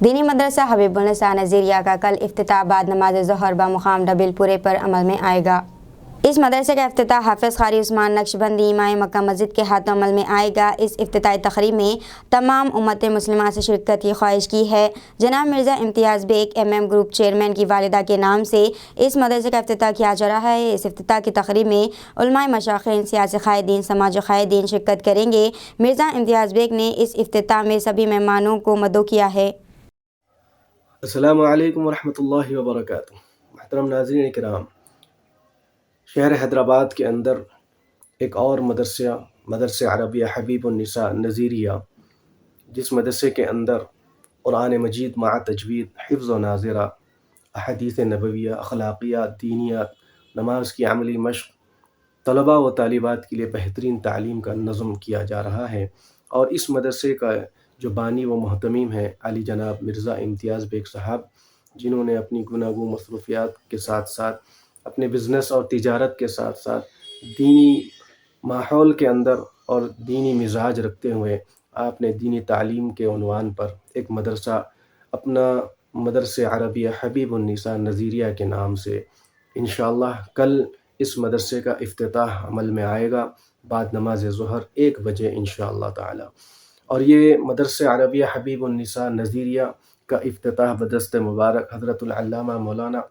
دینی مدرسہ حبیب النساء نظیریہ کا کل افتتاح بعد نماز ظہر بمقام ڈبل پورے پر عمل میں آئے گا۔ اس مدرسے کا افتتاح حافظ قاری عثمان نقشبندی امام مکہ مسجد کے ہاتھوں عمل میں آئے گا۔ اس افتتاحی تقریب میں تمام امت مسلمہ سے شرکت کی خواہش کی ہے۔ جناب مرزا امتیاز بیگ MM گروپ چیئرمین کی والدہ کے نام سے اس مدرسے کا افتتاح کیا جا رہا ہے۔ اس افتتاح کی تقریب میں علماء مشائخین، سیاسی قائدین، سماجی قائدین شرکت کریں گے۔ مرزا امتیاز بیگ نے اس افتتاح میں سبھی مہمانوں کو مدعو کیا ہے۔ السلام علیکم ورحمۃ اللہ وبرکاتہ۔ محترم ناظرین کرام، شہر حیدرآباد کے اندر ایک اور مدرسہ عربیہ حبیب النساء نظیریہ، جس مدرسے کے اندر قرآن مجید مع تجوید، حفظ و ناظرہ، احادیث نبویہ، اخلاقیات، دینیات، نماز کی عملی مشق، طلباء و طالبات کے لیے بہترین تعلیم کا نظم کیا جا رہا ہے۔ اور اس مدرسے کا جو بانی و محتمیم ہے علی جناب مرزا امتیاز بیگ صاحب، جنہوں نے اپنی گوناگوں مصروفیات کے ساتھ ساتھ اپنے بزنس اور تجارت کے ساتھ ساتھ دینی ماحول کے اندر اور دینی مزاج رکھتے ہوئے آپ نے دینی تعلیم کے عنوان پر ایک مدرسہ، اپنا مدرسہ عربیہ حبیب النساء نظیریہ کے نام سے انشاءاللہ کل اس مدرسے کا افتتاح عمل میں آئے گا بعد نماز ظہر 1 بجے انشاءاللہ تعالی۔ اور یہ مدرسہ عربیہ حبیب النساء نظیریہ کا افتتاح بدست مبارک حضرت العلامہ مولانا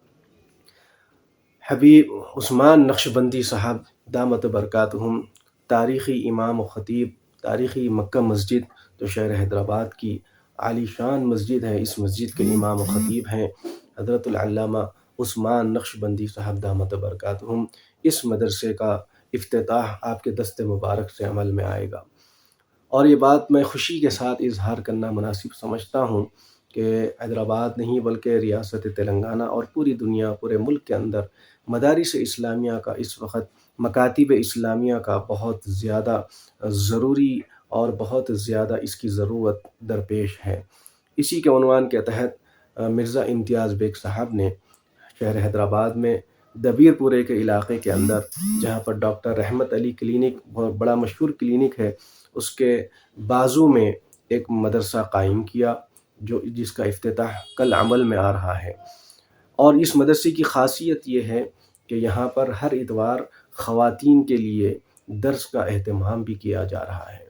حبیب عثمان نقشبندی صاحب دامت برکاتہم، تاریخی امام و خطیب، تاریخی مکہ مسجد جو شہر حیدرآباد کی عالی شان مسجد ہے، اس مسجد کے امام و خطیب ہیں حضرت العلامہ عثمان نقشبندی صاحب دامت برکاتہم۔ اس مدرسے کا افتتاح آپ کے دست مبارک سے عمل میں آئے گا، اور یہ بات میں خوشی کے ساتھ اظہار کرنا مناسب سمجھتا ہوں کہ حیدرآباد نہیں بلکہ ریاست تلنگانہ اور پوری دنیا، پورے ملک کے اندر مدارس اسلامیہ کا اس وقت، مکاتب اسلامیہ کا بہت زیادہ ضروری اور بہت زیادہ اس کی ضرورت درپیش ہے۔ اسی کے عنوان کے تحت مرزا امتیاز بیگ صاحب نے شہر حیدرآباد میں دبیر پورے کے علاقے کے اندر، جہاں پر ڈاکٹر رحمت علی کلینک بہت بڑا مشہور کلینک ہے، اس کے بازو میں ایک مدرسہ قائم کیا، جس کا افتتاح کل عمل میں آ رہا ہے۔ اور اس مدرسے کی خاصیت یہ ہے کہ یہاں پر ہر اتوار خواتین کے لیے درس کا اہتمام بھی کیا جا رہا ہے،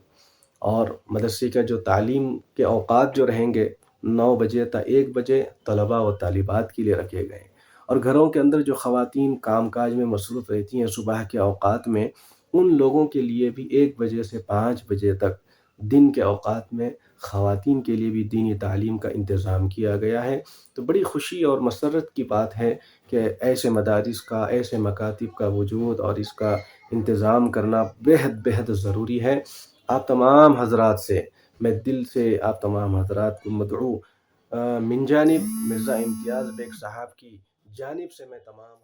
اور مدرسے کا جو تعلیم کے اوقات جو رہیں گے 9 بجے تا 1 بجے طلباء و طالبات کے لیے رکھے گئے، اور گھروں کے اندر جو خواتین کام کاج میں مصروف رہتی ہیں صبح کے اوقات میں، ان لوگوں کے لیے بھی 1 بجے سے 5 بجے تک دن کے اوقات میں خواتین کے لیے بھی دینی تعلیم کا انتظام کیا گیا ہے۔ تو بڑی خوشی اور مسرت کی بات ہے کہ ایسے مدارس کا، ایسے مکاتب کا وجود اور اس کا انتظام کرنا بہت ضروری ہے۔ آپ تمام حضرات سے، میں دل سے آپ تمام حضرات کو مدعو من جانب مرزا امتیاز بیگ صاحب کی جانب سے میں تمام